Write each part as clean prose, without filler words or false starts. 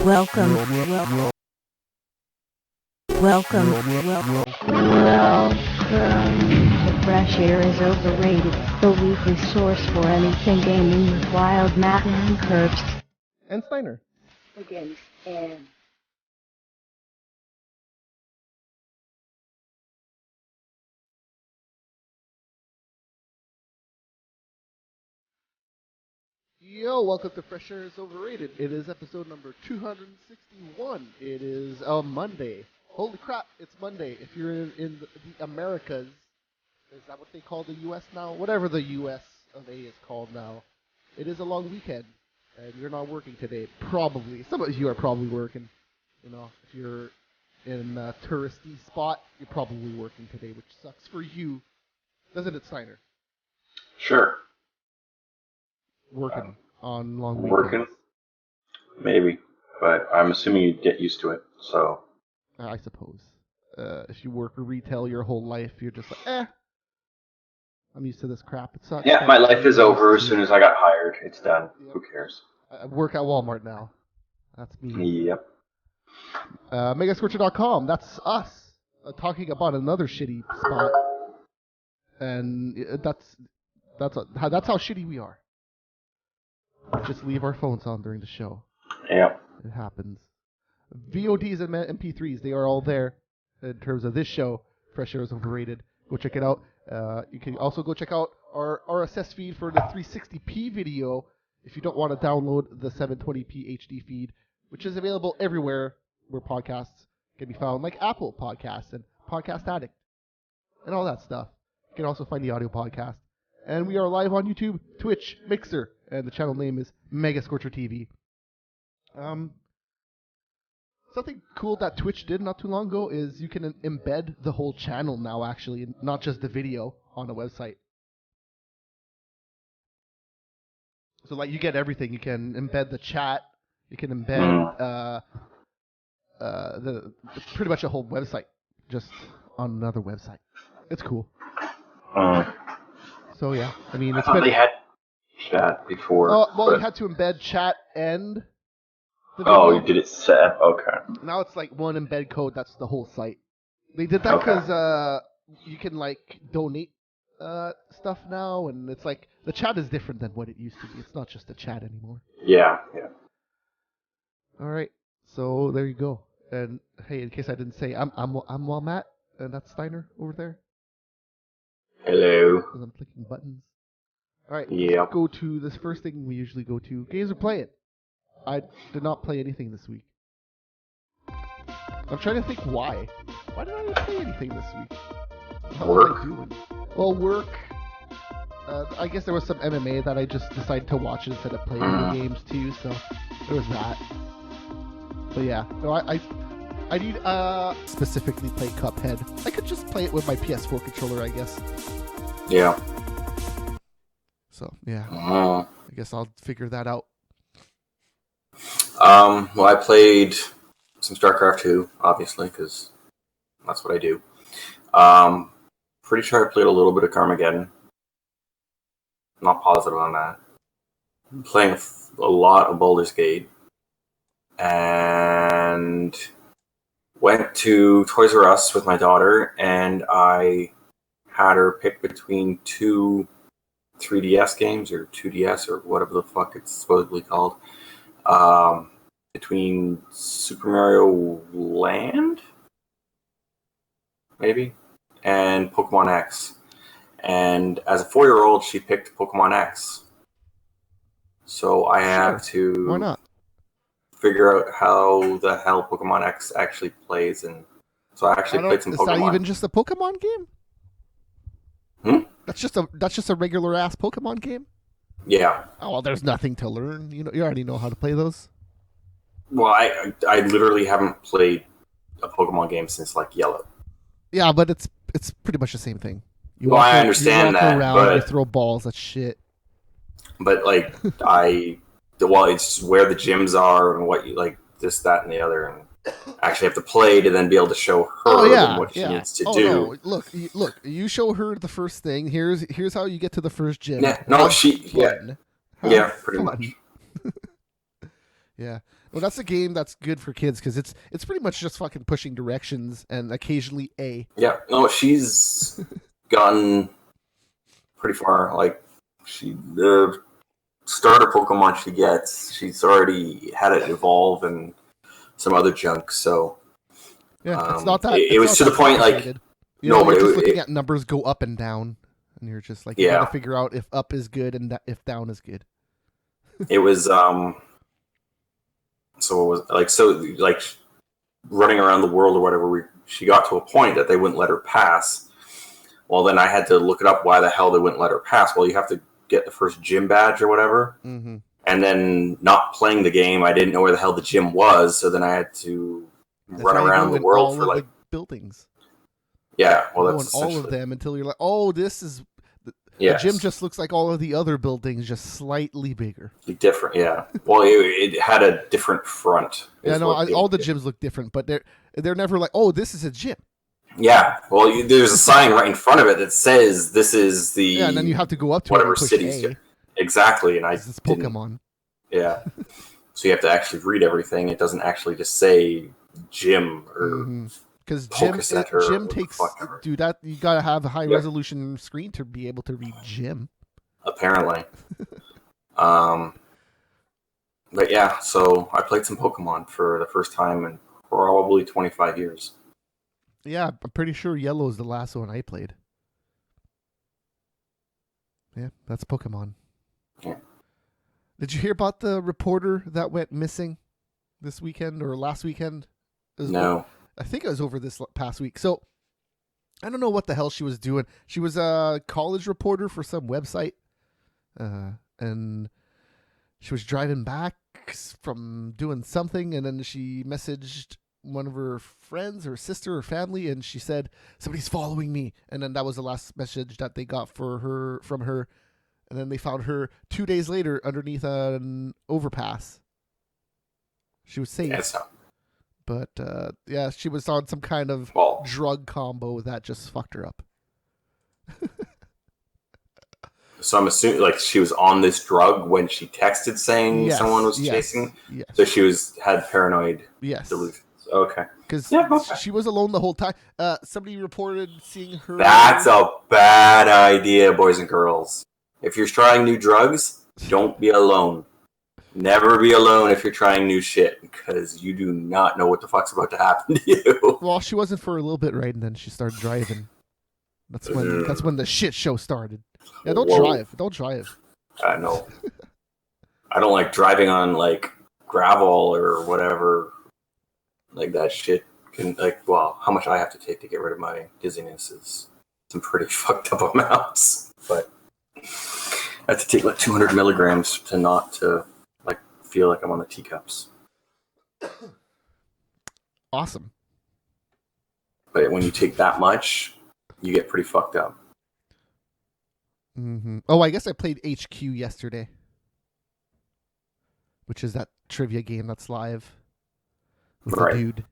Welcome. The fresh air is overrated. The weekly source for anything gaming with Wild Matt and Curbs. And Steiner. Against and. Yo, welcome to Fresh Air is Overrated. It is episode number 261. It is a Monday. Holy crap, it's Monday. If you're in the Americas, is that what they call the U.S. now? Whatever the U.S. of A is called now. It is a long weekend, and you're not working today. Probably. Some of you are probably working. You know, if you're in a touristy spot, you're probably working today, which sucks for you. Doesn't it, Steiner? Sure. Working on long weekends. Working? Maybe. But I'm assuming you'd get used to it, so. I suppose. If you work retail your whole life, you're just like, I'm used to this crap. It sucks. Yeah, my life is over as soon as I got hired. It's done. Yep. Who cares? I work at Walmart now. That's me. Yep. Megascorcher.com. That's us talking about another shitty spot. And that's how shitty we are. Just leave our phones on during the show. Yeah. It happens. VODs and MP3s, they are all there in terms of this show. Fresh Air is Overrated. Go check it out. You can also go check out our RSS feed for the 360p video if you don't want to download the 720p HD feed, which is available everywhere where podcasts can be found, like Apple Podcasts and Podcast Addict and all that stuff. You can also find the audio podcast. And we are live on YouTube, Twitch, Mixer, and the channel name is Megascorcher TV. Something cool that Twitch did not too long ago is you can embed the whole channel now, actually, not just the video on the website. So, like, you get everything. You can embed the chat. You can embed pretty much a whole website just on another website. It's cool. So yeah, I mean, it's they had chat before. You had to embed chat and the video. Oh, you did it set. Okay. Now it's like one embed code. That's the whole site. They did that because you can like donate stuff now, and it's like the chat is different than what it used to be. It's not just a chat anymore. Yeah. All right, so there you go. And hey, in case I didn't say, I'm Walmatt, and that's Steiner over there. Hello. Because I'm clicking buttons. All right, yep. Let's go to this first thing we usually go to. Games are playing. I did not play anything this week. I'm trying to think why. Why did I not play anything this week? What was I doing? Well, work. I guess there was some MMA that I just decided to watch instead of playing video games too, so there was that. But yeah, no, I need specifically play Cuphead. I could just play it with my PS4 controller, I guess. Yeah. So yeah, I guess I'll figure that out. Well, I played some StarCraft 2, obviously, because that's what I do. Pretty sure I played a little bit of Carmageddon. Not positive on that. I'm playing a lot of Baldur's Gate. And went to Toys R Us with my daughter, and I had her pick between two 3DS games, or 2DS, or whatever the fuck it's supposedly called. Between Super Mario Land, maybe, and Pokemon X. And as a 4-year-old, she picked Pokemon X. So I have to Why not? figure out how the hell Pokemon X actually plays, and so I actually played some Pokemon. Is that even just a Pokemon game? That's just a regular ass Pokemon game? Yeah. Oh well, there's nothing to learn. You already know how to play those. Well, I literally haven't played a Pokemon game since like Yellow. Yeah, but it's pretty much the same thing. I understand you walk that, around, but you throw balls. That's shit. But like it's where the gyms are and what you like, this, that, and the other, and actually have to play to then be able to show her what she needs to do. No. Look, you show her the first thing. Here's how you get to the first gym. Yeah, pretty much. Yeah. Well, that's a game that's good for kids because it's pretty much just fucking pushing directions and occasionally A. Yeah, no, she's gotten pretty far. Like the starter Pokemon she gets, she's already had it evolve and some other junk. So Yeah, it's not that. It was to the point like you're just looking at numbers go up and down, and you're just like you got to figure out if up is good and if down is good. It was so it was like running around the world or whatever. She got to a point that they wouldn't let her pass. Well, then I had to look it up why the hell they wouldn't let her pass. Well, you have to get the first gym badge or whatever. Mm-hmm. And then not playing the game, I didn't know where the hell the gym was, so then I had to run around the world for like buildings. Yeah, well, that's all of them until you're like, oh, this is the gym just looks like all of the other buildings, just slightly bigger, different. Yeah, well, it had a different front. Yeah, no, all the gyms look different, but they're never like, oh, this is a gym. Yeah, well, there's a sign right in front of it that says this is the. Yeah, and then you have to go up to whatever cities. Exactly, and it's Pokemon. Yeah, so you have to actually read everything. It doesn't actually just say gym or because gym takes that you gotta have a high resolution screen to be able to read gym. Apparently, but yeah, so I played some Pokemon for the first time in probably 25 years. Yeah, I'm pretty sure Yellow is the last one I played. Yeah, that's Pokemon. Yeah. Did you hear about the reporter that went missing this weekend or last weekend? No. I think it was over this past week. So, I don't know what the hell she was doing. She was a college reporter for some website. And she was driving back from doing something, and then she messaged one of her friends, her sister, or family, and she said, somebody's following me. And then that was the last message that they got from her. And then they found her 2 days later underneath an overpass. She was safe. Yes. But, yeah, she was on some kind of drug combo that just fucked her up. So I'm assuming, like, she was on this drug when she texted saying someone was chasing? Yes. So she had paranoid delusions. Okay. Because she was alone the whole time. Somebody reported seeing her... That's a bad idea, boys and girls. If you're trying new drugs, don't be alone. Never be alone if you're trying new shit, because you do not know what the fuck's about to happen to you. Well, she wasn't for a little bit, right? And then she started driving. That's when the shit show started. Yeah, don't drive. I know. I don't like driving on like gravel or whatever. Like that shit can how much I have to take to get rid of my dizziness is some pretty fucked up amounts. But I have to take like 200 milligrams to not feel like I'm on the teacups. Awesome. But when you take that much, you get pretty fucked up. Mm-hmm. Oh, I guess I played HQ yesterday, which is that trivia game that's live with the dude.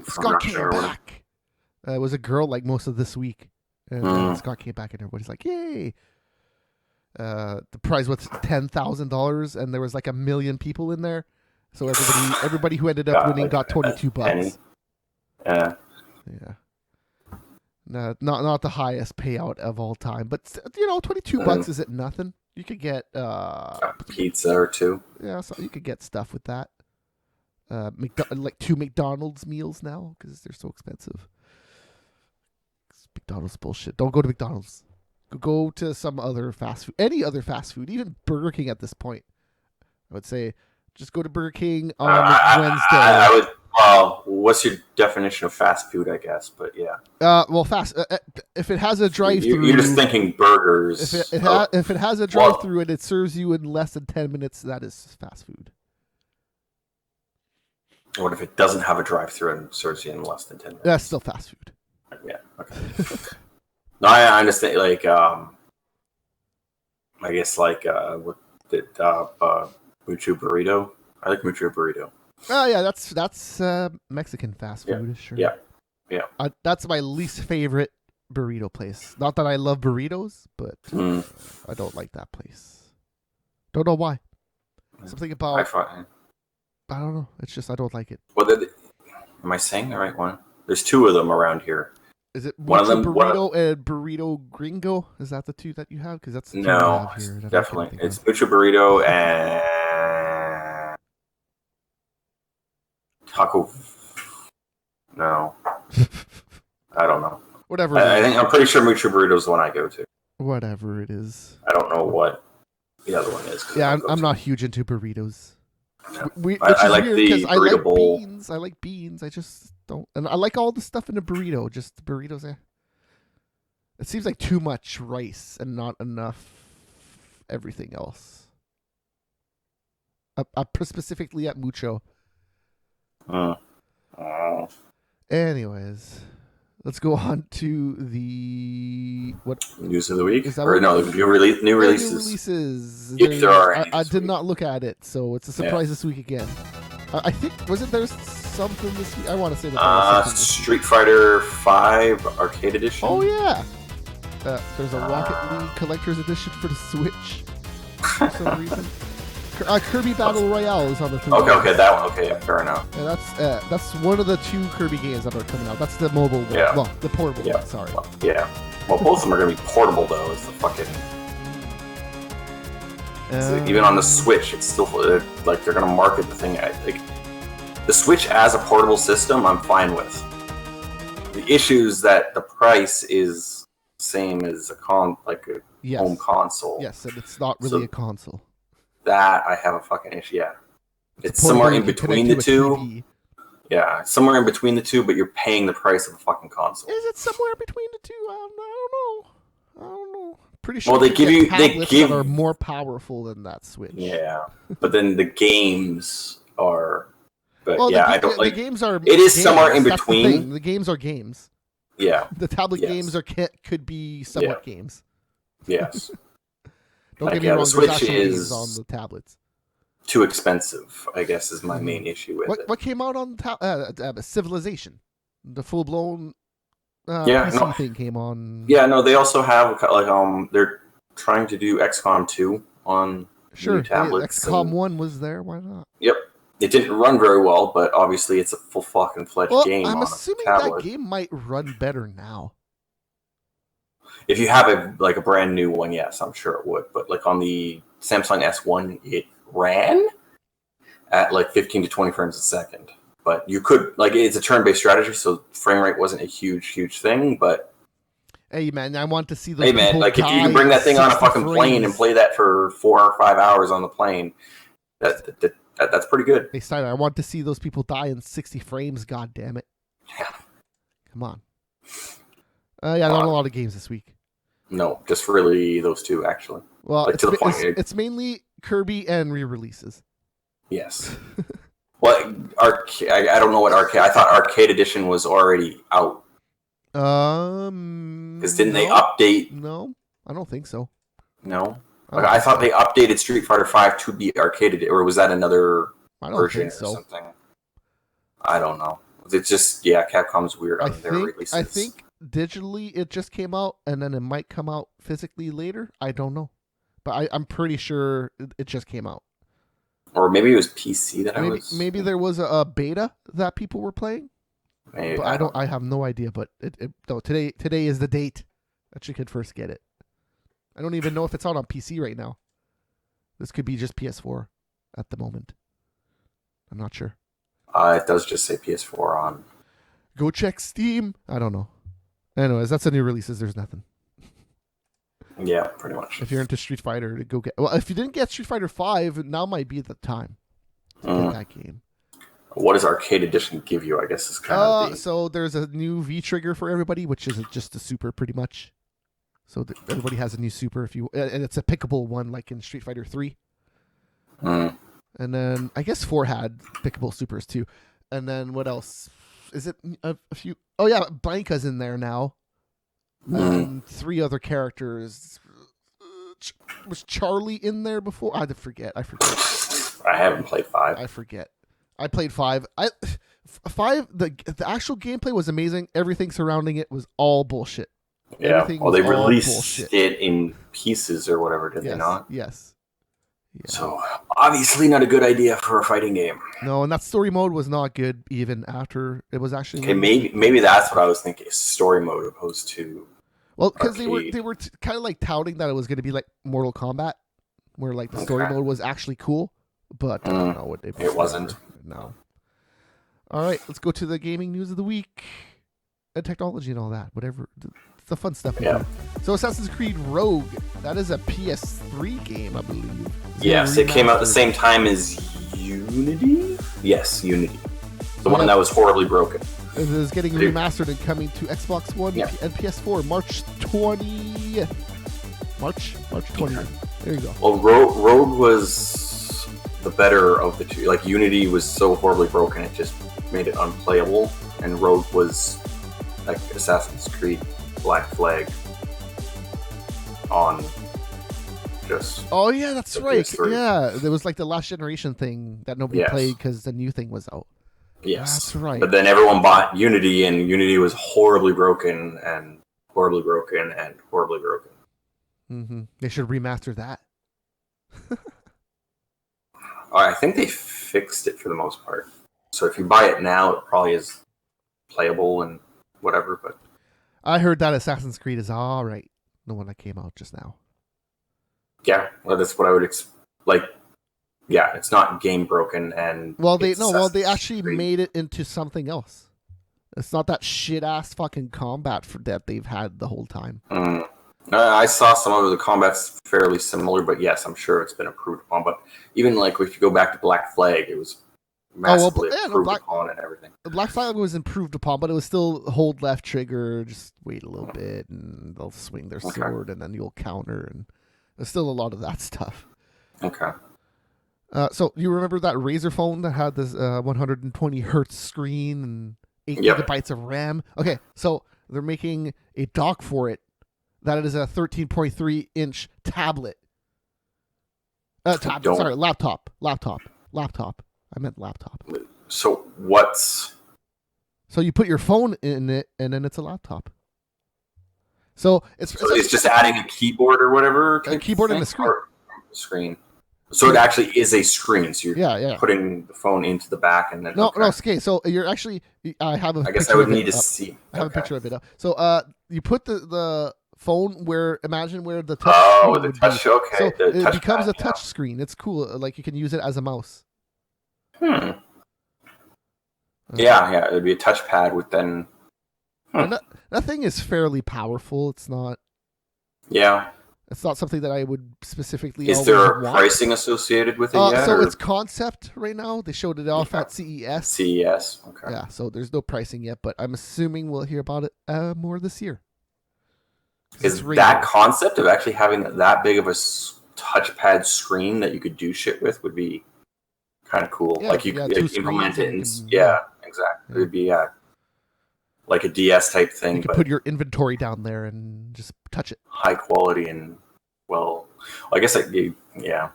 Scott came back. It was a girl like most of this week. And Scott came back and everybody's like, yay. The prize was $10,000 and there was like 1 million people in there. So everybody who ended up winning got $22. Yeah. No, not the highest payout of all time, but $22 isn't nothing. You could get pizza or two. Yeah, so you could get stuff with that. Like 2 McDonald's meals now because they're so expensive. McDonald's bullshit. Don't go to McDonald's. Go to some other fast food, any other fast food, even Burger King at this point. I would say just go to Burger King on Wednesday. What's your definition of fast food, I guess? But yeah. Fast. If it has a drive-through, you're just thinking burgers. If it has a drive-through and it serves you in less than 10 minutes, that is fast food. What if it doesn't have a drive-through and serves you in less than 10 minutes? That's still fast food. Yeah. Okay. No, I understand. Like, I guess what did Mucho Burrito? I like Mucho Burrito. Oh yeah, that's Mexican fast food. Sure. Yeah. That's my least favorite burrito place. Not that I love burritos, but I don't like that place. Don't know why. Something about I don't know. It's just I don't like it. Well, am I saying the right one? There's two of them around here. Is it One of them burrito and burrito gringo? Is that the two that you have? Because that's the two I no, have here. definitely. It's mucho burrito and taco. No, I don't know. Whatever. I'm pretty sure mucho burrito is the one I go to. Whatever it is. I don't know what the other one is. Yeah, I'm not huge into burritos. No. I like the burrito bowl. Beans. I like beans. I just don't, and I like all the stuff in a burrito. Just the burritos. It seems like too much rice and not enough everything else. Specifically at mucho. Anyways, let's go on to the what news of the week. New releases. New releases. If there are any I did not look at it, so it's a surprise this week again. I think wasn't there something this week? I want to say that. Street Fighter 5 Arcade Edition. Oh yeah. There's a Rocket League Collector's Edition for the Switch for some reason. Kirby Battle Royale is on the 3DS. Okay, that one. Okay, fair enough. Yeah, that's one of the two Kirby games that are coming out. That's the mobile one. Yeah. Well, the portable one, sorry. Well, yeah. Well, both of them are going to be portable, though. It's the fucking... even on the Switch, it's still... like, they're going to market the thing... the Switch as a portable system, I'm fine with. The issue is that the price is same as a home console. Yes, and it's not really a console. That I have a fucking issue. Yeah, it's somewhere in between the two. TV. Yeah, somewhere in between the two, but you're paying the price of a fucking console. Is it somewhere between the two? I don't know. Pretty sure. Well, they give that are more powerful than that Switch. Yeah, but then the games are. But well, I don't like. The games are. It is games. Somewhere in between. The games are games. Yeah. The tablet games could be somewhat games. Yes. Don't get me wrong. The Switch is on the tablets. Too expensive, I guess, is my main issue with it. What came out on Civilization? The full blown PC thing came on. Yeah, no, they also have they're trying to do XCOM 2 on new tablets. XCOM 1 was there. Why not? Yep. It didn't run very well, but obviously it's a full fucking fledged game. I'm assuming that game might run better now. If you have a brand new one, yes, I'm sure it would. But like on the Samsung S1, it ran at 15 to 20 frames a second. But you could it's a turn-based strategy, so frame rate wasn't a huge thing. But hey, man, I want to see those. Hey, man, if you can bring that thing on a fucking plane and play that for 4 or 5 hours on the plane, that's pretty good. Hey, Steiner, I want to see those people die in 60 frames. God damn it! Yeah, come on. Not a lot of games this week. No, just really those two, actually. Well, it's mainly Kirby and re-releases. Yes. Well, I don't know what arcade. I thought Arcade Edition was already out. Because didn't they update? No, I don't think so. No, I thought they updated Street Fighter 5 to be arcade, or was that another version or something? I don't know. It's just Capcom's weird on their releases. I think digitally it just came out, and then it might come out physically later. I don't know, but I'm pretty sure it just came out. Or maybe it was PC that Maybe there was a beta that people were playing. Maybe, but I have no idea. But today is the date that you could first get it. I don't even know if it's out on PC right now. This could be just PS4 at the moment. I'm not sure. It does just say PS4 on. Go check Steam. I don't know. Anyways, that's the new releases. There's nothing. Yeah, pretty much. If you're into Street Fighter, to go get. Well, if you didn't get Street Fighter 5, now might be the time to get that game. What does Arcade Edition give you? I guess is kind of so there's a new V trigger for everybody, which is just a super, pretty much. So everybody has a new super and it's a pickable one, like in Street Fighter 3. And then I guess 4 had pickable supers too. And then what else? Is it a few? Oh yeah, Blanca's in there now. 3 other characters. Was Charlie in there before? I forget. I haven't played 5. I forget. I played 5. 5. The actual gameplay was amazing. Everything surrounding it was all bullshit. Yeah. Well, they released it in pieces or whatever, did they not? Yes. Yeah. So obviously not a good idea for a fighting game. No, and that story mode was not good even after it was actually. Okay, maybe that's what I was thinking. Story mode opposed to. Well, because they were arcade. kind of like touting that it was going to be like Mortal Kombat, where like the story mode was actually cool, but I don't know what they. It wasn't. No. All right, let's go to the gaming news of the week, and technology and all that. Whatever, the fun stuff. Yeah. So Assassin's Creed Rogue, that is a PS3 game, I believe. Yes, it came out at the same time as Unity. Yes, Unity, the one that was horribly broken. It is getting remastered and coming to Xbox One and PS4 March 20th. March 20th. There you go. Well, Rogue was the better of the two. Like, Unity was so horribly broken, it just made it unplayable. And Rogue was like Assassin's Creed Black Flag on just... Oh, yeah, that's right. PS3. Yeah, there was like the last generation thing that nobody played because the new thing was out. Yes. That's right. But then everyone bought Unity, and Unity was horribly broken, and horribly broken, and horribly broken. Mm-hmm. They should remaster that. I think they fixed it for the most part. So if you buy it now, it probably is playable and whatever. But I heard that Assassin's Creed is all right. The one that came out just now. Yeah, well, that's what I would like. Yeah, it's not game broken, and they actually made it into something else. It's not that shit ass fucking combat that they've had the whole time. I saw some of the combat's fairly similar, but yes, I'm sure it's been improved upon. But even like if you go back to Black Flag, it was massively improved upon and everything. Black Flag was improved upon, but it was still hold left trigger, just wait a little bit, and they'll swing their sword, and then you'll counter, and there's still a lot of that stuff. Okay. So you remember that Razer phone that had this 120 hertz screen and 8 gigabytes of RAM? Okay, so they're making a dock for it that is a 13.3 inch tablet. Laptop. I meant laptop. So what's... So you put your phone in it, and then it's a laptop. So it's just adding a keyboard or whatever? A keyboard and a screen. Screen. So it actually is a screen. So you're putting the phone into the back and then... No, okay. So you're actually... I guess I would need to see. I have a picture of it up. So you put the phone imagine where the touch screen would be. Okay. So it becomes a touch screen. It's cool. Like you can use it as a mouse. Yeah, it'd be a touchpad with then... That thing is fairly powerful. It's not... Yeah. It's not something that I would specifically... Is there pricing associated with it yet? So it's concept right now. They showed it off at CES. CES, okay. Yeah, so there's no pricing yet, but I'm assuming we'll hear about it more this year. Is that concept of actually having that big of a touchpad screen that you could do shit with would be kind of cool. Yeah, like you could implement it and exactly. It would be like a DS type thing. You could put your inventory down there and just touch it. High quality and I guess yeah.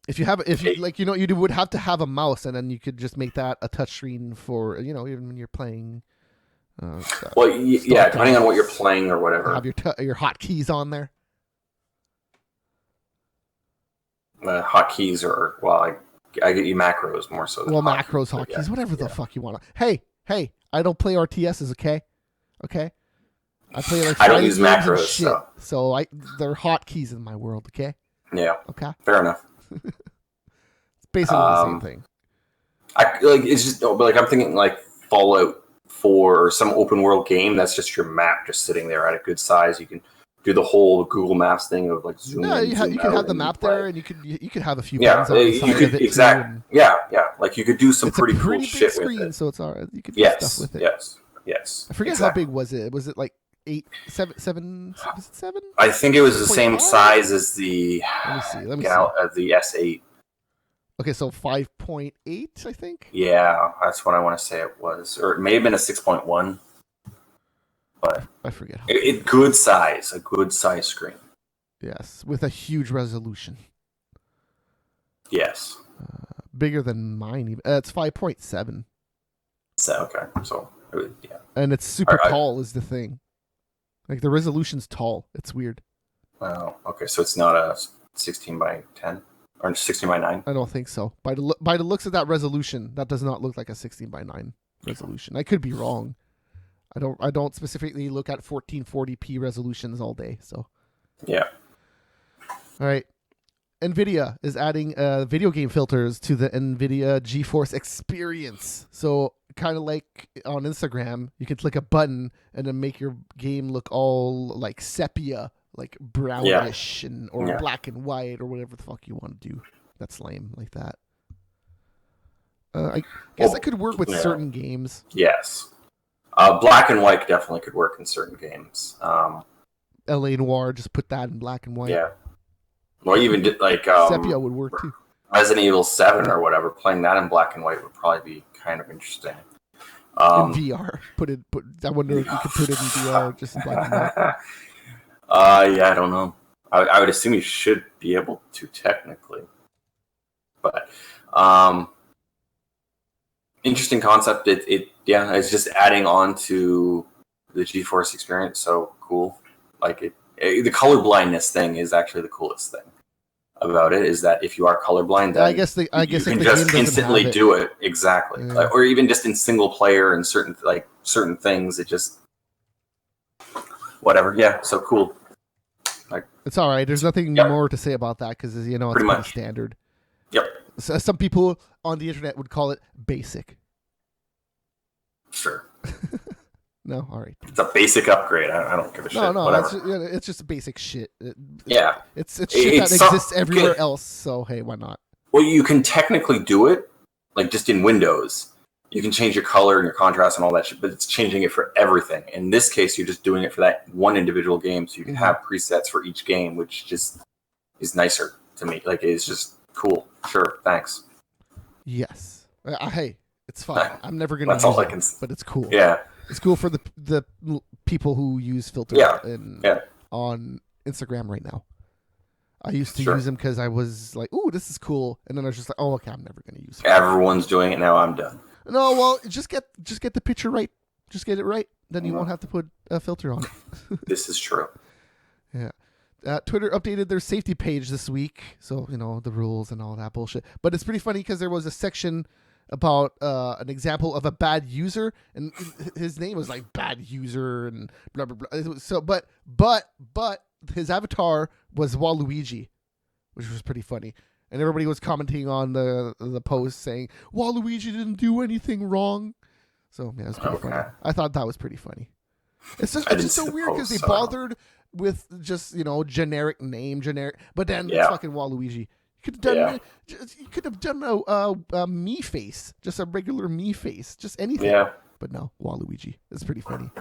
If you would have to have a mouse, and then you could just make that a touchscreen for even when you're playing. Depending on what you're playing or whatever. Have your hotkeys on there. Hotkeys are I get you macros more so. Macros, hotkeys, whatever the fuck you want. Hey, I don't play RTSs, okay? I play I don't use macros, so they're hotkeys in my world, okay? Yeah. Okay. Fair enough. It's basically the same thing. I'm thinking like Fallout 4 or some open world game that's just your map just sitting there at a good size. You can do the whole Google Maps thing of like zoom in, you can have the map there, and you could have a few buttons on the side of it exactly. Yeah. Like you could do some pretty cool shit screen, with it. So it's all right. You could do stuff with it. Yes. I forget how big was it. Was it like 7? Was it 7? I think it was the same size as the Let me see. The S8. Okay, so 5.8, I think. Yeah, that's what I want to say it was, or it may have been a 6.1. But I forget. A good size screen. Yes, with a huge resolution. Yes. Bigger than mine. Even. It's 5.7. Okay, so yeah. And it's super tall is the thing. Like the resolution's tall. It's weird. Wow. Okay, so it's not a 16 by 10. Or 16 by 9? I don't think so. By the looks of that resolution, that does not look like a 16 by 9 resolution. I could be wrong. I don't specifically look at 1440p resolutions all day. So Yeah. all right. NVIDIA is adding video game filters to the NVIDIA GeForce experience. So kind of like on Instagram, you can click a button and then make your game look all like sepia, like brownish or black and white or whatever the fuck you want to do. That's lame like that. I guess that could work with certain games. Yes. Black and white definitely could work in certain games. LA Noire, just put that in black and white. Yeah. Or even like sepia would work too. Resident Evil 7 or whatever, playing that in black and white would probably be kind of interesting. In VR. I wonder if you could put it in VR just in black and white. Yeah, I don't know. I would assume you should be able to technically. But interesting concept. It's just adding on to the GeForce experience. So cool. Like the color blindness thing is actually the coolest thing about it, is that if you are colorblind, then you can just instantly do it. Exactly. Yeah. Or even just in single player and certain things, it just whatever. Yeah, so cool. Like, it's all right. There's nothing more to say about that because it's pretty standard. Yep. So some people on the internet would call it basic. Sure. No, all right. It's a basic upgrade. I don't give a shit. No, whatever. it's just basic shit. It's shit that exists everywhere else. So hey, why not? Well, you can technically do it, like just in Windows. You can change your color and your contrast and all that shit, but it's changing it for everything. In this case, you're just doing it for that one individual game, so you can have presets for each game, which just is nicer to me. Like, it's just cool. Sure, thanks. Yes. Hey, it's fine. I'm never gonna. That's all I can. But it's cool. Yeah. It's cool for the people who use filters on Instagram right now. I used to use them because I was like, "Ooh, this is cool," and then I was just like, "Oh, okay, I'm never going to use it." Everyone's doing it now. I'm done. No, well, just get the picture right. Just get it right. Then you won't have to put a filter on it. This is true. Yeah. Twitter updated their safety page this week, so the rules and all that bullshit. But it's pretty funny because there was a section about an example of a bad user, and his name was like bad user and blah blah blah. So, but his avatar was Waluigi, which was pretty funny, and everybody was commenting on the post saying Waluigi didn't do anything wrong. So yeah, it was pretty funny. I thought that was pretty funny. It's just so weird because they bothered with just generic name, but then it's fucking Waluigi. You could have done a me face, just a regular me face, just anything. Yeah. But no, Waluigi. It's pretty funny.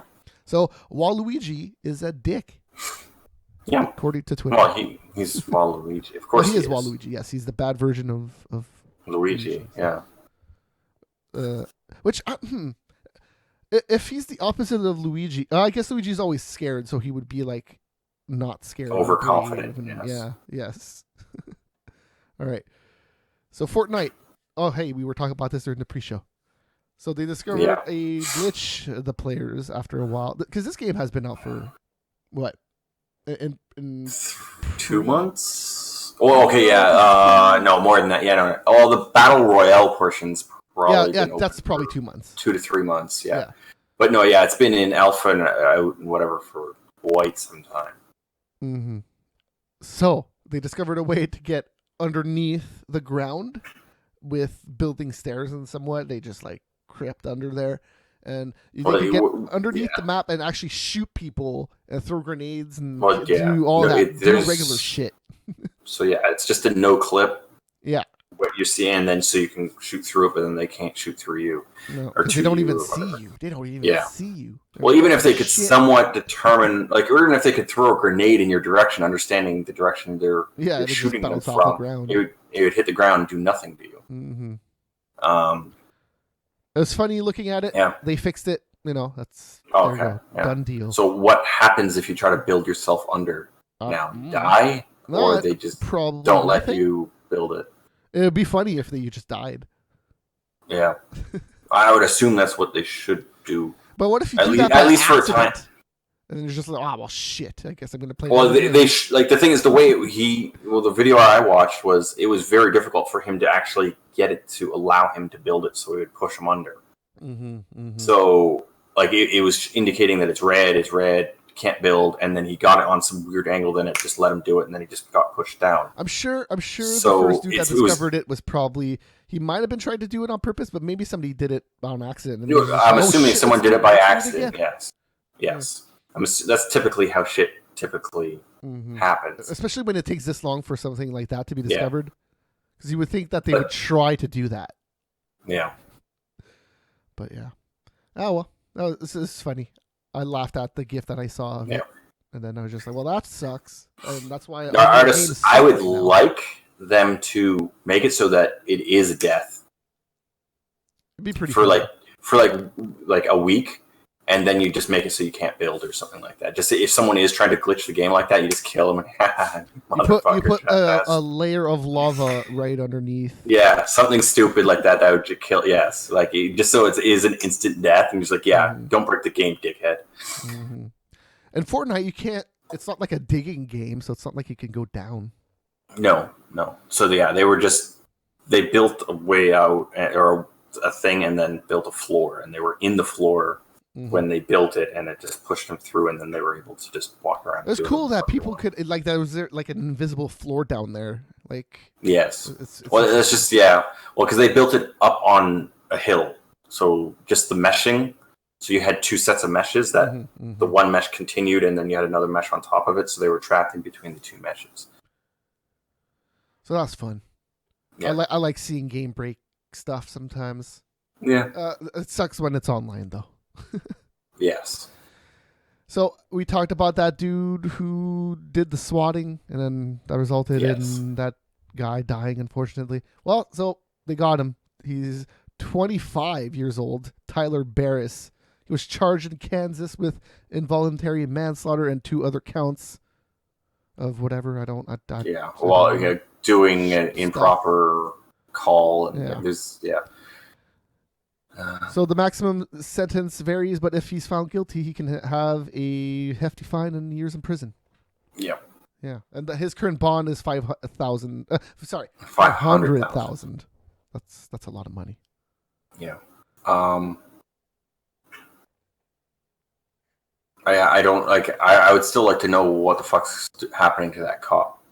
So Waluigi is a dick. Yeah. According to Twitter. Well, he's Waluigi. Of course, he is Waluigi. Yes, he's the bad version of Luigi. Yeah. Which if he's the opposite of Luigi, I guess Luigi's always scared, so he would be like not scared, overconfident. Yeah. Yes. All right. So Fortnite. Oh, hey, we were talking about this during the pre-show. So they discovered a glitch, the players, after a while. Because this game has been out for, what? In 2 months? Oh, okay, yeah. No, more than that. Yeah, no. Oh, the Battle Royale portion's probably Yeah, that's probably 2 months. 2 to 3 months, yeah. But no, yeah, it's been in alpha and out and whatever for quite some time. Mm-hmm. So they discovered a way to get underneath the ground with building stairs and somewhat. They just like crept under there, and they could get underneath the map and actually shoot people and throw grenades and do all that regular shit. So yeah, it's just a no clip. Yeah. What you see, and then so you can shoot through it, but then they can't shoot through you. No, or they don't even see you. They don't even see you. Well, even if they could somewhat determine, like, or even if they could throw a grenade in your direction, understanding the direction they're shooting them from, it would hit the ground and do nothing to you. Mm-hmm. It was funny looking at it. Yeah. They fixed it. That's done deal. So what happens if you try to build yourself under now? Die? Or they just don't let you build it? It would be funny if you just died. Yeah. I would assume that's what they should do. But what if you at least for a time? And then you're just like, well, shit. I guess I'm gonna play. Well, like the thing is, the way the video I watched was it was very difficult for him to actually get it to allow him to build it, so he would push him under. So like it was indicating that it's red, can't build, and then he got it on some weird angle, then it just let him do it, and then he just got pushed down. I'm sure so the first dude that discovered it was probably, he might have been trying to do it on purpose, but maybe somebody did it on accident. And I'm assuming someone did it by accident. Yes. That's typically how shit happens. Especially when it takes this long for something like that to be discovered. Because you would think that they would try to do that. Yeah. But yeah. Oh, well. This is funny. I laughed at the GIF that I saw of it. And then I was just like, well, that sucks. And that's why... I would like them to make it so that it is death. It'd be pretty for cool. For a week. And then you just make it so you can't build or something like that. Just if someone is trying to glitch the game like that, you just kill them. You put a layer of lava right underneath. Yeah, something stupid like that would kill. Yes, like just so it is an instant death, and you're just like, don't break the game, dickhead. And Fortnite, you can't. It's not like a digging game, so it's not like you can go down. No. So they built a way out or a thing, and then built a floor, and they were in the floor. When they built it, and it just pushed them through, and then they were able to just walk around. It's cool that people could like there was like an invisible floor down there. Like yes, it's just well, because they built it up on a hill, so just the meshing. So you had two sets of meshes that the one mesh continued, and then you had another mesh on top of it, so they were trapped in between the two meshes. So that's fun. Yeah. I like seeing game break stuff sometimes. Yeah, it sucks when it's online though. Yes. So we talked about that dude who did the swatting, and then that resulted in that guy dying, unfortunately. Well, so they got him. He's 25 years old, Tyler Barris. He was charged in Kansas with involuntary manslaughter and 2 other counts of whatever. Doing an improper call. And So the maximum sentence varies, but if he's found guilty, he can have a hefty fine and years in prison. Yeah. Yeah, and his current bond is 500,000. 500,000. That's a lot of money. Yeah. I don't like. I would still like to know what the fuck's happening to that cop.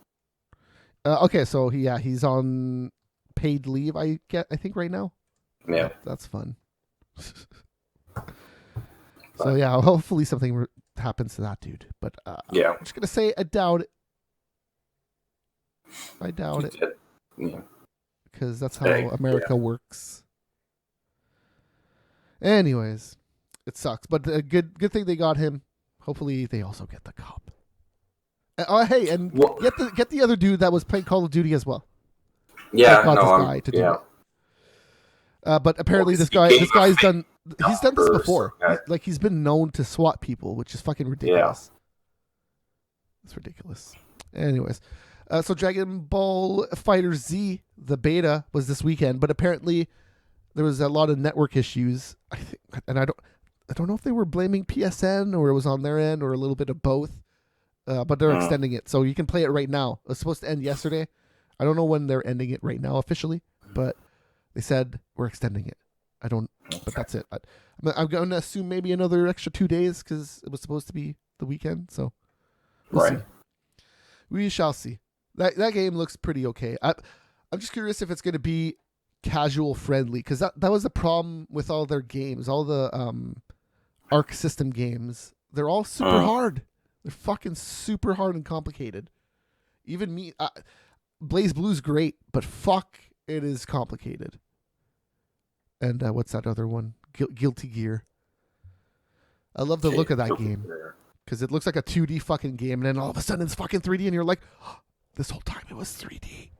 Okay, so he's on paid leave. I think right now. Yeah, that's fun. So hopefully something happens to that dude. But I'm just gonna say I doubt it. Yeah, because that's how America works. Anyways, it sucks, but a good thing they got him. Hopefully, they also get the cop. Get the other dude that was playing Call of Duty as well. Yeah, guy to do it. But apparently he's done this before. He's been known to SWAT people, which is fucking ridiculous. It's ridiculous. Anyways, so Dragon Ball Fighter Z, the beta was this weekend, but apparently there was a lot of network issues. I think, and I don't know if they were blaming PSN or it was on their end or a little bit of both. But they're extending it, so you can play it right now. It was supposed to end yesterday. I don't know when they're ending it right now officially, but they said we're extending it. But that's it. I'm going to assume maybe another extra 2 days because it was supposed to be the weekend. So we'll see. We shall see. That game looks pretty okay. I'm just curious if it's going to be casual friendly because that was the problem with all their games, all the Arc System games. They're all super hard. They're fucking super hard and complicated. Even me, Blaze Blue's great, but fuck, it is complicated. And what's that other one? Guilty Gear. I love the look of that game because it looks like a 2D fucking game, and then all of a sudden it's fucking 3D, and you're like, oh, this whole time it was 3D.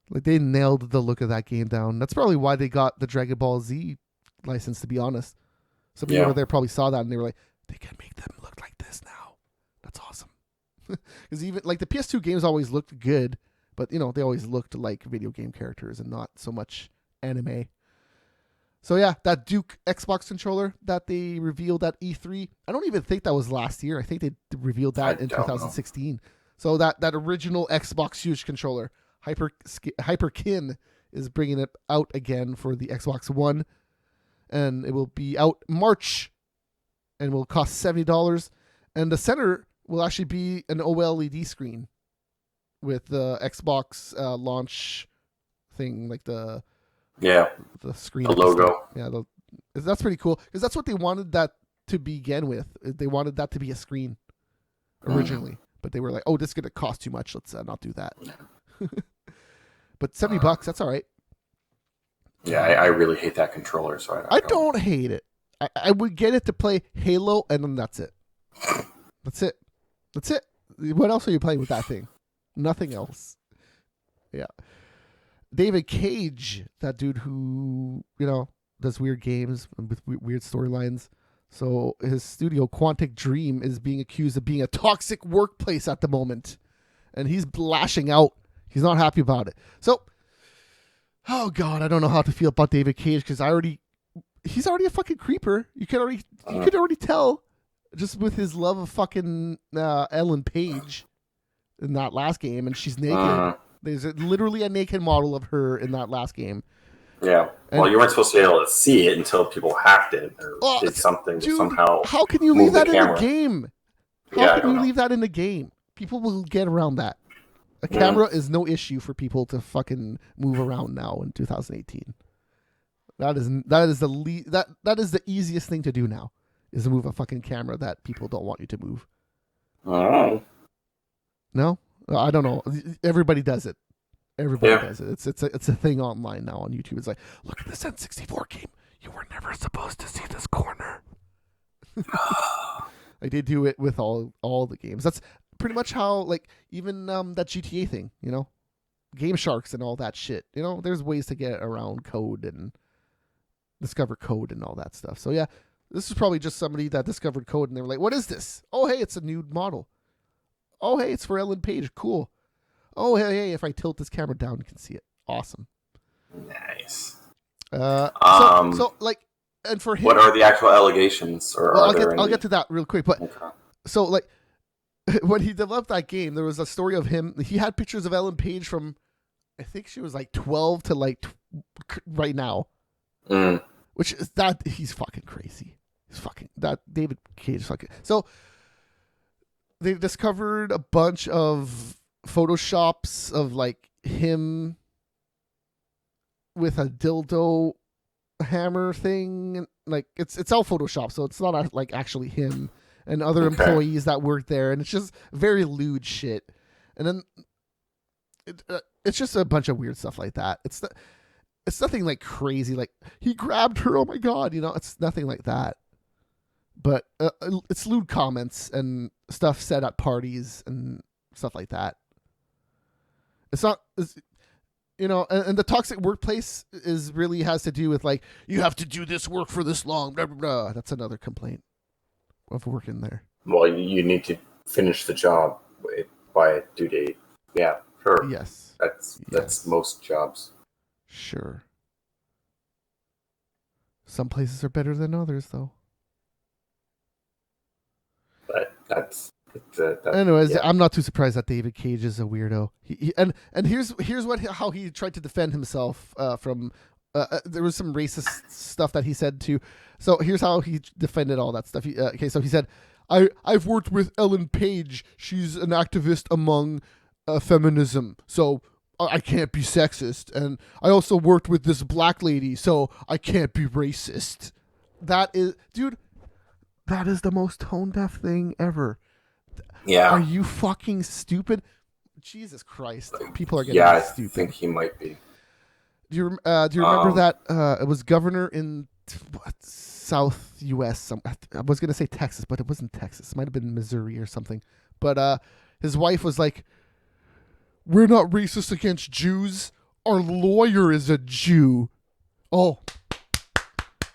Like they nailed the look of that game down. That's probably why they got the Dragon Ball Z license. To be honest, some people over there probably saw that and they were like, they can make them look like this now. That's awesome. Because even like the PS2 games always looked good, but they always looked like video game characters and not so much anime. So yeah, that Duke Xbox controller that they revealed at E3. I don't even think that was last year. I think they revealed that in 2016. So that original Xbox Huge controller, Hyperkin, is bringing it out again for the Xbox One, and it will be out March, and will cost $70. And the center will actually be an OLED screen with the Xbox launch thing, like the screen, the logo. That's pretty cool because that's what they wanted that to begin with. They wanted that to be a screen originally, but they were like, "Oh, this is gonna cost too much. Let's not do that." But $70, that's all right. Yeah, I really hate that controller, so I don't hate it. I would get it to play Halo, and then that's it. That's it. What else are you playing with that thing? Nothing else. Yeah. David Cage, that dude who, does weird games with weird storylines. So his studio, Quantic Dream, is being accused of being a toxic workplace at the moment. And he's lashing out. He's not happy about it. So, oh God, I don't know how to feel about David Cage because he's already a fucking creeper. You could already tell just with his love of fucking Ellen Page in that last game, and she's naked. There's literally a naked model of her in that last game. Yeah. Well, you weren't supposed to be able to see it until people hacked it or did something to somehow. How can you leave that in the game? How can you leave that in the game? People will get around that. A camera is no issue for people to fucking move around now in 2018. That is the easiest thing to do now, is to move a fucking camera that people don't want you to move. Oh. No? I don't know. Everybody does it. Everybody does it. It's a thing online now on YouTube. It's like, look at this N64 game. You were never supposed to see this corner. Like they do it with all the games. That's pretty much how, like, even that GTA thing, Game Sharks and all that shit. There's ways to get around code and discover code and all that stuff. So yeah, this is probably just somebody that discovered code and they were like, what is this? Oh, hey, it's a nude model. Oh, hey, it's for Ellen Page. Cool. Oh, hey, if I tilt this camera down, you can see it. Awesome. Nice. So like, and for him, what are the actual allegations? I'll get to that real quick. But so like, when he developed that game, there was a story of him. He had pictures of Ellen Page from, I think she was like 12 to like right now, which is that he's fucking crazy. He's fucking that David Cage fucking so. They discovered a bunch of photoshops of like him with a dildo hammer thing. Like it's all Photoshop, so it's not like actually him and other employees that work there, and it's just very lewd shit. And then it's just a bunch of weird stuff like that. It's nothing like crazy. Like he grabbed her. Oh my God, it's nothing like that. But it's lewd comments and stuff said at parties and stuff like that. It's not, and the toxic workplace really has to do with like, you have to do this work for this long, blah, blah, blah. That's another complaint of working there. Well, you need to finish the job by a due date. Yeah, sure. Yes. That's most jobs. Sure. Some places are better than others, though. But that's anyways. Yeah. I'm not too surprised that David Cage is a weirdo. And here's how he tried to defend himself from. There was some racist stuff that he said too. So here's how he defended all that stuff. So he said, "I've worked with Ellen Page. She's an activist among feminism. So I can't be sexist. And I also worked with this black lady. So I can't be racist." That is, dude. That is the most tone-deaf thing ever. Yeah. Are you fucking stupid? Jesus Christ. People are getting stupid. I think he might be. Do you remember that it was governor in South U.S. I was going to say Texas, but it wasn't Texas. It might have been Missouri or something. But his wife was like, "We're not racist against Jews. Our lawyer is a Jew." Oh,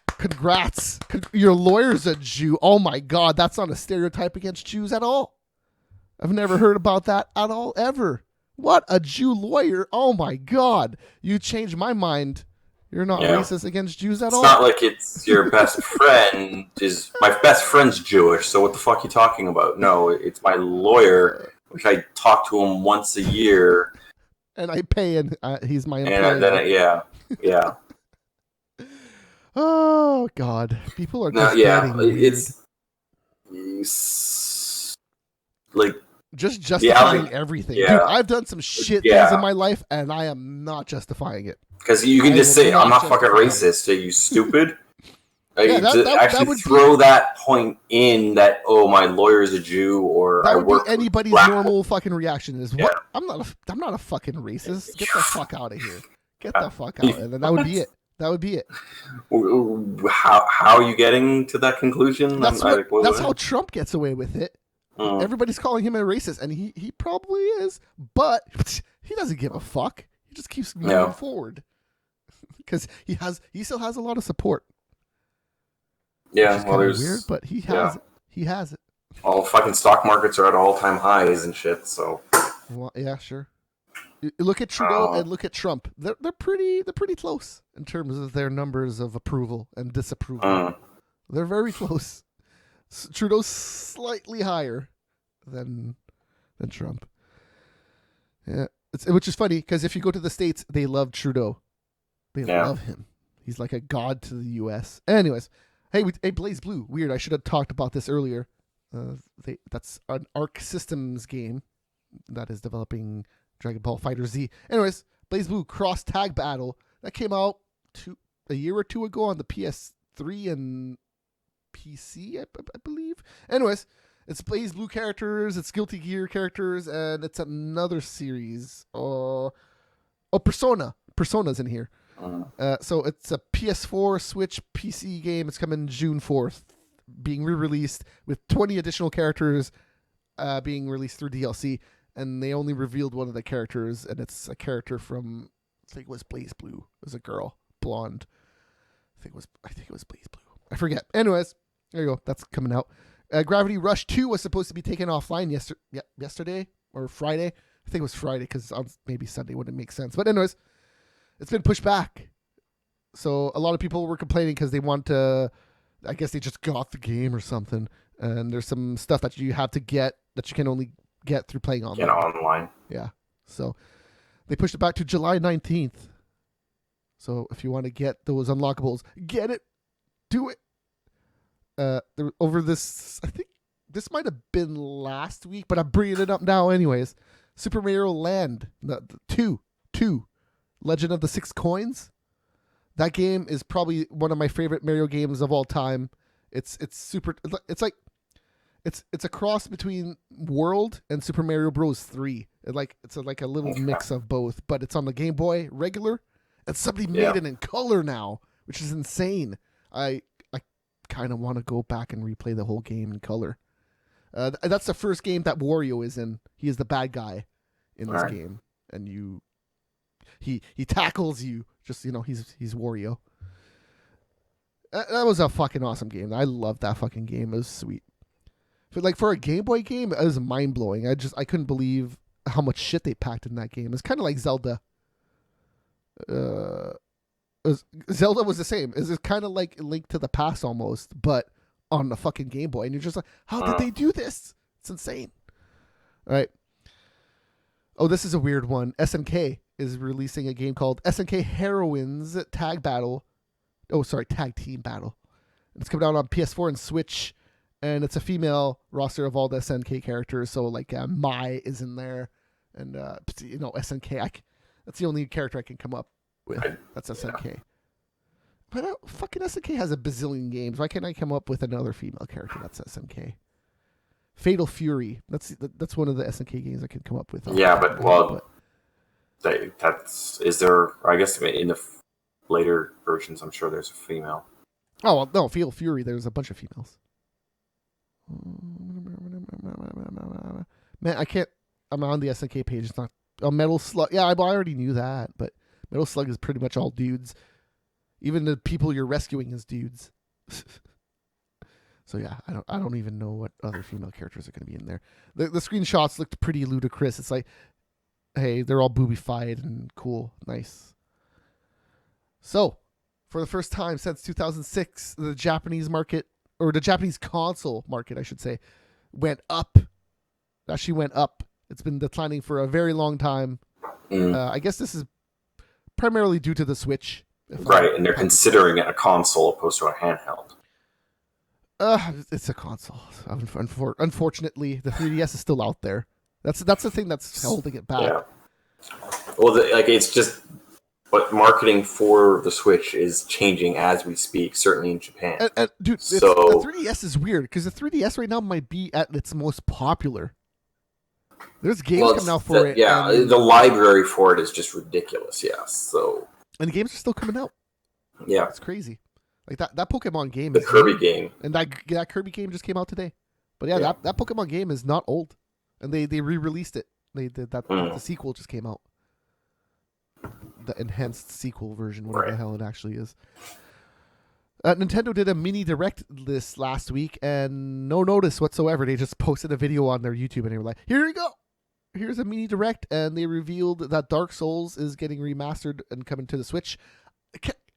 congrats. Your lawyer's a Jew. Oh my God, that's not a stereotype against Jews at all. I've never heard about that at all, ever. What? A Jew lawyer? Oh my God. You changed my mind. You're not Yeah. racist against Jews at It's all. not like it's your best friend. My best friend's Jewish, so what the fuck are you talking about? No, it's my lawyer, which I talk to him once a year. And I pay, and he's my employee. And then, yeah. Oh God, people are just getting weird. It's like just justifying everything. Yeah. Dude, I've done some shit things in my life, and I am not justifying it. Because you can just say, I'm not fucking racist. Are you stupid? That would throw that point in that, oh, my lawyer is a Jew, or that I would work be anybody's normal fucking reaction is, what? I'm not a fucking racist. Get the fuck out of here. Get the fuck out. And then that would be it. That would be it. How are you getting to that conclusion? That's how Trump gets away with it. Everybody's calling him a racist, and he probably is, but he doesn't give a fuck. He just keeps moving forward because he still has a lot of support. Yeah, well, there's weird, but he has it. He has it. All fucking stock markets are at all-time highs and shit. So. Well, yeah, sure. Look at Trudeau and look at Trump. They're pretty close in terms of their numbers of approval and disapproval. They're very close. Trudeau's slightly higher than Trump. Yeah, which is funny because if you go to the States, they love Trudeau. They love him. He's like a god to the U.S. Anyways, hey, Blaze Blue. Weird. I should have talked about this earlier. That's an Arc Systems game that is developing Dragon Ball Fighter Z. Anyways, Blaze Blue Cross Tag Battle that came out a year or two ago on the PS3 and PC, I believe. Anyways, it's Blaze Blue characters, it's Guilty Gear characters, and it's another series. Persona. Persona's in here. So it's a PS4, Switch, PC game. It's coming June 4th, being re-released with 20 additional characters being released through DLC. And they only revealed one of the characters, and it's a character from, I think it was Blaze Blue. It was a girl, blonde. I think it was Blaze Blue. I forget. Anyways, there you go. That's coming out. Gravity Rush 2 was supposed to be taken offline yesterday or Friday. I think it was Friday because maybe Sunday wouldn't make sense. But anyways, it's been pushed back. So a lot of people were complaining because they want to, I guess they just got the game or something. And there's some stuff that you have to get that you can only get through playing online. Get online. Yeah. So they pushed it back to July 19th. So if you want to get those unlockables, get it. Do it. Over this, I think this might have been last week, but I'm bringing it up now anyways. Super Mario Land 2, Legend of the Six Coins. That game is probably one of my favorite Mario games of all time. It's a cross between World and Super Mario Bros. 3. It's like a little mix of both, but it's on the Game Boy regular, and somebody made it in color now, which is insane. I kind of want to go back and replay the whole game in color. That's the first game that Wario is in. He is the bad guy in this game, and he tackles you. Just he's Wario. That was a fucking awesome game. I loved that fucking game. It was sweet. But for a Game Boy game, it was mind blowing. I couldn't believe how much shit they packed in that game. It's kind of like Zelda. Zelda was the same. It's kind of like Link to the Past almost, but on the fucking Game Boy. And you're just like, how did they do this? It's insane. All right. Oh, this is a weird one. SNK is releasing a game called SNK Heroines Tag Battle. Oh, sorry, Tag Team Battle. It's coming out on PS4 and Switch. And it's a female roster of all the SNK characters. So Mai is in there. And, SNK. That's the only character I can come up with. That's SNK. Yeah. But fucking SNK has a bazillion games. Why can't I come up with another female character that's SNK? Fatal Fury. That's one of the SNK games I can come up with. Yeah, is there? I guess in the later versions, I'm sure there's a female. Oh well, no, Fatal Fury. There's a bunch of females. Man, I can't. I'm on the SNK page. It's not Metal Slug. Yeah, I already knew that, but Metal Slug is pretty much all dudes. Even the people you're rescuing is dudes. So yeah, I don't even know what other female characters are going to be in there. The screenshots looked pretty ludicrous. It's like, hey, they're all boobified and cool, nice. So for the first time since 2006, the Japanese market, or the Japanese console market, I should say, went up. Actually went up. It's been declining for a very long time. I guess this is primarily due to the Switch. Right, and they're considering it a console opposed to a handheld. It's a console. Unfortunately, the 3DS is still out there. That's the thing that's holding it back. Yeah. Well, it's just, but marketing for the Switch is changing as we speak, certainly in Japan. Dude, the 3DS is weird because the 3DS right now might be at its most popular. There's games coming out for it. Yeah, the library for it is just ridiculous. Yes, so and the games are still coming out. Yeah, it's crazy. Like that Pokemon game, the Kirby game, and that Kirby game just came out today. But yeah. That Pokemon game is not old, and they re-released it. They did that. The sequel just came out. The enhanced sequel version, whatever the hell it actually is. Nintendo did a mini direct this last week, and no notice whatsoever. They just posted a video on their YouTube, and they were like, "Here you go. Here's a mini direct," and they revealed that Dark Souls is getting remastered and coming to the Switch.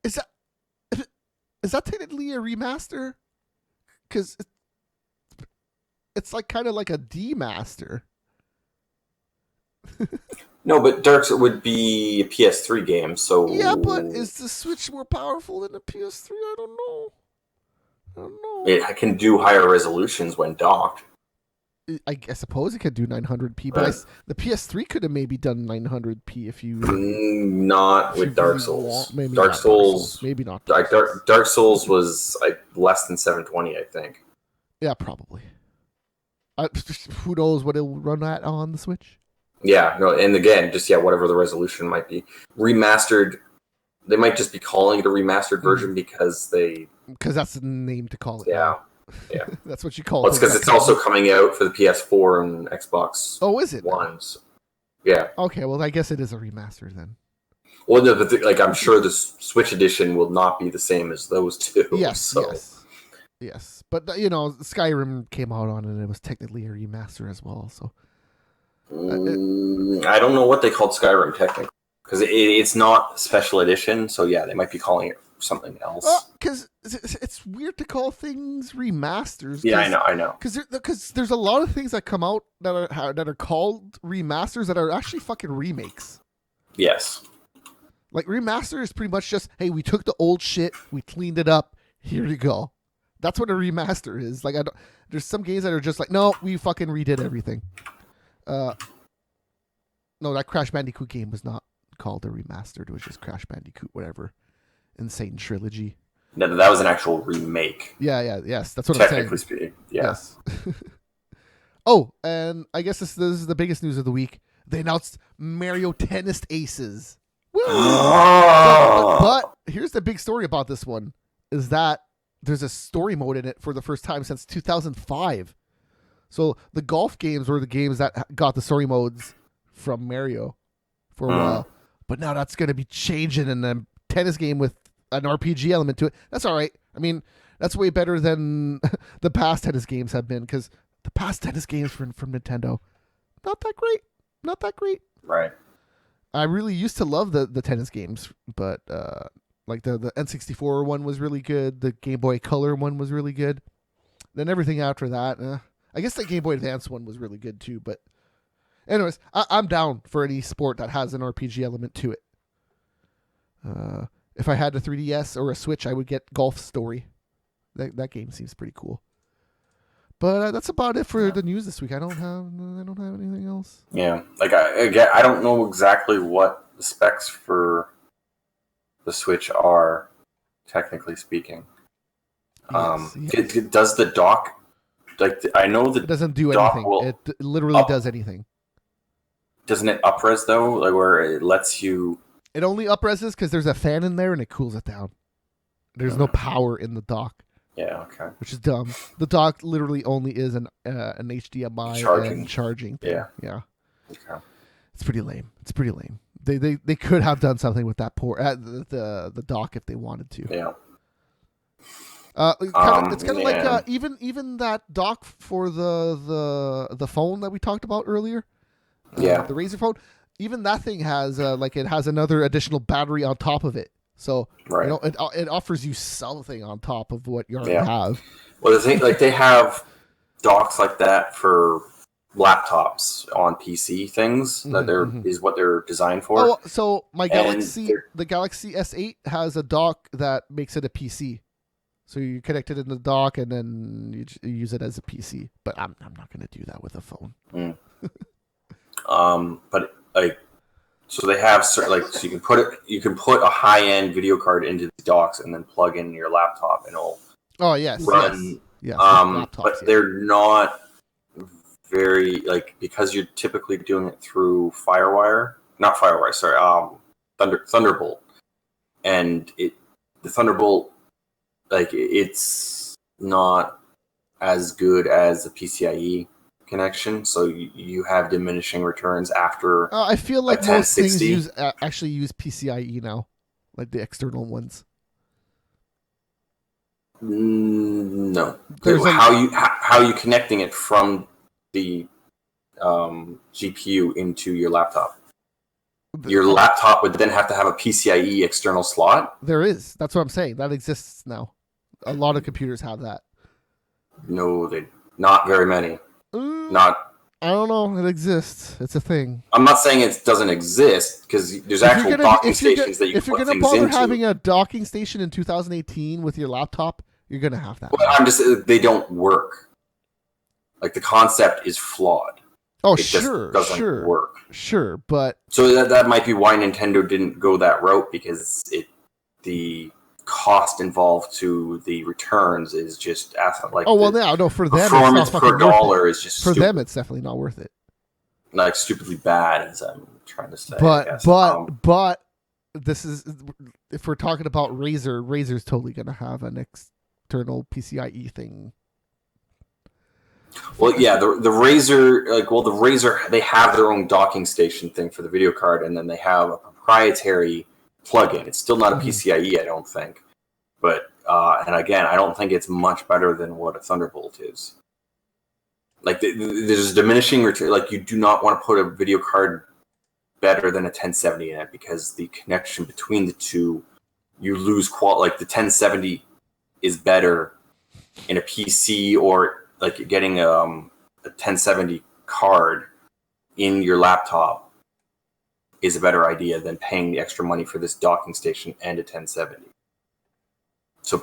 Is that technically a remaster? Because it's like kind of like a demaster. No, but Dark Souls would be a PS3 game, so yeah. But is the Switch more powerful than the PS3? I don't know. It can do higher resolutions when docked. I suppose it could do 900p, but the PS3 could have maybe done 900p if you not with Dark Souls. Maybe Dark Souls, maybe not. Dark Souls was less than 720, I think. Yeah, probably. Who knows what it'll run at on the Switch? Yeah, no, and again, just whatever the resolution might be. Remastered, they might just be calling it a remastered version because that's the name to call it. Yeah. Yeah, that's what you call it. Well, it's because it's also coming out for the PS4 and Xbox. Oh, is it? Ones. Yeah. Okay, well, I guess it is a remaster then. Well, no, but I'm sure the Switch edition will not be the same as those two. Yes. But Skyrim came out on it, and it was technically a remaster as well. So I don't know what they called Skyrim technically, because it's not special edition. So yeah, they might be calling it something else. Because it's weird to call things remasters. Yeah, I know. Because there's a lot of things that come out that are called remasters that are actually fucking remakes. Yes. Like remaster is pretty much just, hey, we took the old shit, we cleaned it up, here you go. That's what a remaster is. Like there's some games that are just like, no, we fucking redid everything. No, that Crash Bandicoot game was not called a remastered. It was just Crash Bandicoot, whatever. Insane Trilogy. No, that was an actual remake. Yes, that's what I'm saying. Technically speaking, yeah. Yes. Oh, and I guess this is the biggest news of the week. They announced Mario Tennis Aces. Woo! But here's the big story about this one, is that there's a story mode in it for the first time since 2005. So the golf games were the games that got the story modes from Mario for a while. But now that's going to be changing in a tennis game with an RPG element to it. That's all right. I mean, that's way better than the past tennis games have been, because the past tennis games from Nintendo, not that great. Right. I really used to love the tennis games, but like the N64 one was really good. The Game Boy Color one was really good. Then everything after that, I guess the Game Boy Advance one was really good too. But anyways, I'm down for any sport that has an RPG element to it. If I had a 3DS or a Switch, I would get Golf Story. That game seems pretty cool. But that's about it for the news this week. I don't have anything else. Yeah, I don't know exactly what the specs for the Switch are, technically speaking. Yes. Does the dock, I know that it doesn't do anything. It literally does anything. Doesn't it up-res though? Like where it lets you. It only up-reses because there's a fan in there and it cools it down. There's no power in the dock. Yeah, okay. Which is dumb. The dock literally only is an HDMI and charging thing. Yeah. Okay. It's pretty lame. They could have done something with that port the dock if they wanted to. Yeah. It's kind of like even that dock for the phone that we talked about earlier. The Razer phone. Even that thing has it has another additional battery on top of it. So Right. it offers you something on top of what you already have. Well, the thing, like they have docks like that for laptops on PC things that is what they're designed for. Oh, so the Galaxy S8 has a dock that makes it a PC. So you connect it in the dock and then you use it as a PC. But I'm not going to do that with a phone. But like, so they have certain, like, so you can put a high end video card into the docks and then plug in your laptop and it'll run. Yes, but they're not very, like, because you're typically doing it through Thunderbolt, and the Thunderbolt, like, it's not as good as the PCIe connection, so you have diminishing returns after. I feel like most things actually use PCIe now, like the external ones. No, how are you connecting it from the GPU into your laptop? Your laptop would then have to have a PCIe external slot. There is. That's what I'm saying. That exists now. A lot of computers have that. No, not very many. Not. I don't know. It exists. It's a thing. I'm not saying it doesn't exist because there's actual docking stations that you can put things into. If you're going to bother having a docking station in 2018 with your laptop, you're going to have that. Well, they don't work. Like, the concept is flawed. Oh, it doesn't work. Sure, but so that might be why Nintendo didn't go that route, because the cost involved to the returns is just like. Oh well, no, for them, performance per dollar is just for them. It's definitely not worth it. Like, stupidly bad, as I'm trying to say. But this is, if we're talking about Razer's totally going to have an external PCIe thing. Well, yeah, the Razer, they have their own docking station thing for the video card, and then they have a proprietary plug-in. It's still not a PCIe, I don't think. But, and again, I don't think it's much better than what a Thunderbolt is. Like, there's a diminishing return. Like, you do not want to put a video card better than a 1070 in it, because the connection between the two, you lose quality. Like, the 1070 is better in a PC, or like getting a 1070 card in your laptop is a better idea than paying the extra money for this docking station and a 1070. So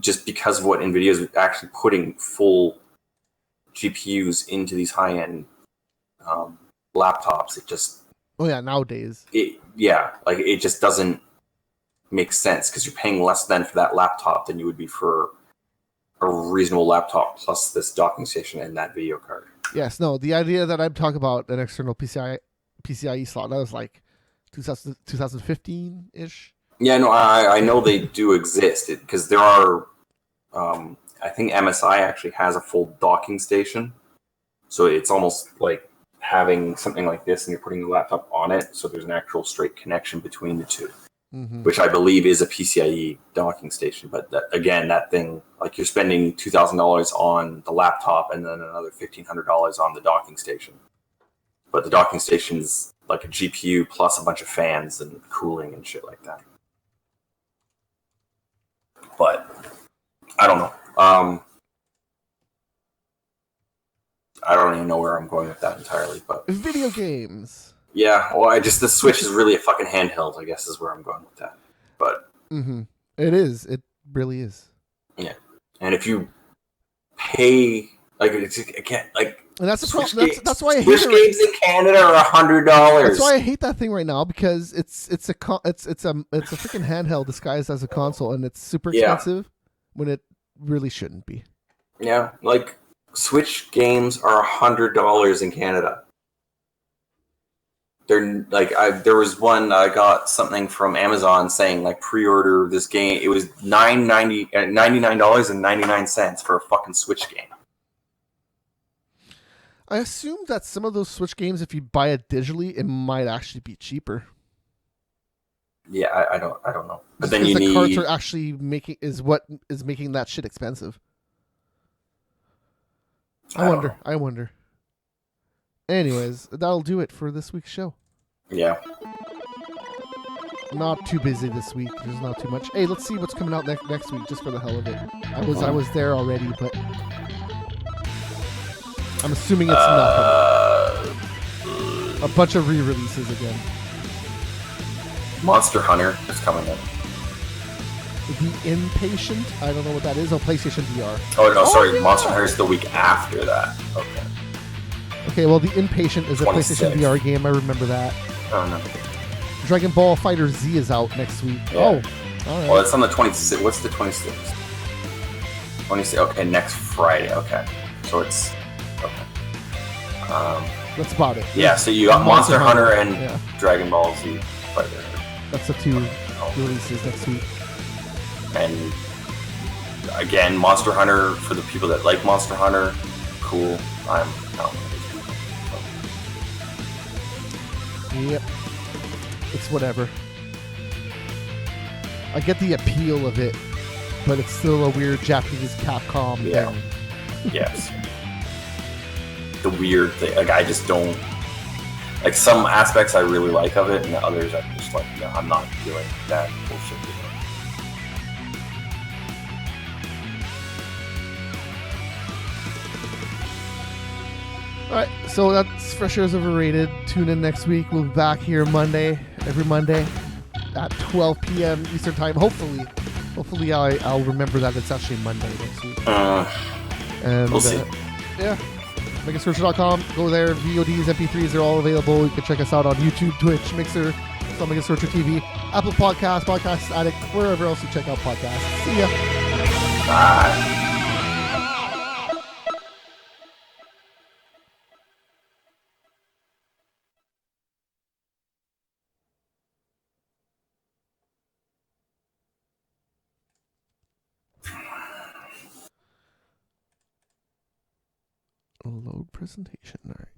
just because of what NVIDIA is actually putting full GPUs into these high-end laptops, it just... Oh yeah, nowadays. It just doesn't make sense, because you're paying less than for that laptop than you would be for a reasonable laptop plus this docking station and that video card. Yes, no, the idea that I'm talking about an external PCIe slot, that was like 2015-ish. Yeah, no, I know they do exist, because there are, I think MSI actually has a full docking station. So it's almost like having something like this and you're putting the laptop on it, so there's an actual straight connection between the two. Which I believe is a PCIe docking station. But that thing, like, you're spending $2,000 on the laptop and then another $1,500 on the docking station. But the docking station's like a GPU plus a bunch of fans and cooling and shit like that. But I don't know. I don't even know where I'm going with that entirely. But video games. Yeah, well, the Switch is really a fucking handheld, I guess, is where I'm going with that. But it is. It really is. Yeah, and if you pay, like, and that's the problem. That's why I hate Switch games in Canada are $100. That's why I hate that thing right now, because it's a freaking handheld disguised as a console, and it's super expensive when it really shouldn't be. Yeah, like, Switch games are $100 in Canada. They're like, there was one, I got something from Amazon saying, like, pre-order this game. It was $99.99 for a fucking Switch game. I assume that some of those Switch games, if you buy it digitally, it might actually be cheaper. Yeah, I don't know. But then the cards are actually making that shit expensive. I wonder. Anyways, that'll do it for this week's show. Yeah. Not too busy this week. There's not too much. Hey, let's see what's coming out next week, just for the hell of it. I was there already, but I'm assuming it's nothing. A bunch of re-releases again. Monster Hunter is coming in. The Impatient? I don't know what that is. Oh, PlayStation VR. Oh, no, sorry. Yeah. Monster Hunter is the week after that. Okay. Okay, well, The Impatient is a 26. PlayStation VR game. I remember that. Oh, no. Dragon Ball Fighter Z is out next week. Yeah. Oh, all right. Well, it's on the 26th. What's the 26th? 26th. Okay, next Friday. Okay. So it's... Okay. That's about it. Yeah, so you got Monster Hunter and yeah. Dragon Ball Z Fighter. That's the two releases next week. And again, Monster Hunter, for the people that like Monster Hunter, cool. I'm out. Yep. It's whatever. I get the appeal of it, but it's still a weird Japanese Capcom thing. Yes. The weird thing. Like, I just don't... Like, some aspects I really like of it, and the others I'm just like, no, I'm not feeling that bullshit. Alright, so that's Fresh Air is Overrated. Tune in next week. We'll be back here every Monday at 12 p.m. Eastern Time. Hopefully I'll remember that it's actually Monday next week. And, we'll see. Yeah. MegaSearcher.com. Go there. VODs, MP3s, they're all available. You can check us out on YouTube, Twitch, Mixer. It's on MegaSearcher TV, Apple Podcasts, Podcast Addict, wherever else you check out podcasts. See ya. Bye. Load presentation. All right.